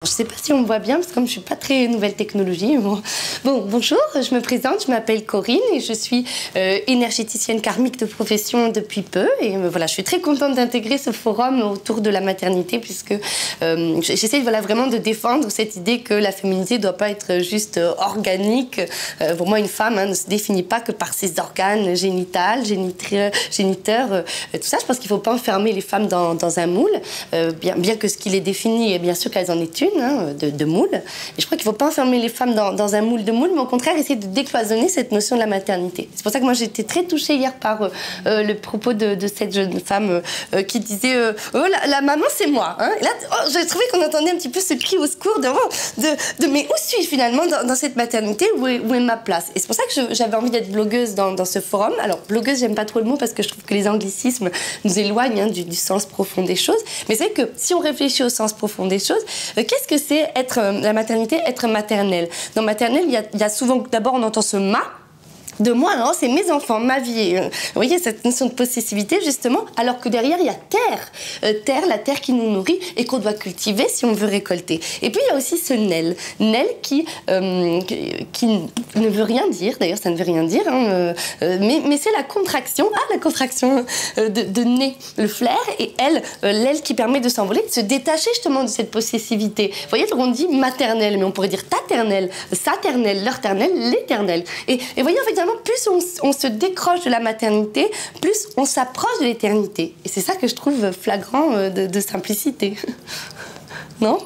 Je ne sais pas si on me voit bien, parce que comme je ne suis pas très nouvelle technologie. Bonjour, je me présente, je m'appelle Corinne et je suis énergéticienne karmique de profession depuis peu. Et voilà, je suis très contente d'intégrer ce forum autour de la maternité, puisque j'essaie vraiment de défendre cette idée que la féminité ne doit pas être juste organique. Pour moi, une femme ne se définit pas que par ses organes génitaux, géniteurs, tout ça. Je pense qu'il ne faut pas enfermer les femmes dans un moule, bien que ce qui les définit, bien sûr qu'elles en aient une. De moule. Et je crois qu'il ne faut pas enfermer les femmes dans un moule de moule, mais au contraire essayer de décloisonner cette notion de la maternité. C'est pour ça que moi j'ai été très touchée hier par le propos de cette jeune femme qui disait oh, la maman c'est moi. Et là, j'ai trouvé qu'on entendait un petit peu ce cri au secours de mais où suis-je finalement dans cette maternité, où est ma place? Et c'est pour ça que j'avais envie d'être blogueuse dans ce forum. Alors blogueuse, j'aime pas trop le mot parce que je trouve que les anglicismes nous éloignent du sens profond des choses. Mais c'est vrai que si on réfléchit au sens profond des choses, qu'est-ce que c'est la maternité, être maternelle? Dans maternelle, il y a souvent, d'abord on entend ce ma de moi, alors c'est mes enfants, ma vie. Vous voyez, cette notion de possessivité, justement, alors que derrière, il y a terre, la terre qui nous nourrit et qu'on doit cultiver si on veut récolter. Et puis, il y a aussi ce nel qui ne veut rien dire, d'ailleurs, ça ne veut rien dire, mais c'est la contraction de nez, le flair, et l'aile qui permet de s'envoler, de se détacher justement de cette possessivité. Vous voyez, on dit maternelle, mais on pourrait dire taternelle, saternelle, leurternelle, l'éternelle. Et vous voyez, en fait, plus on se décroche de la maternité, plus on s'approche de l'éternité. Et c'est ça que je trouve flagrant de simplicité. Non ?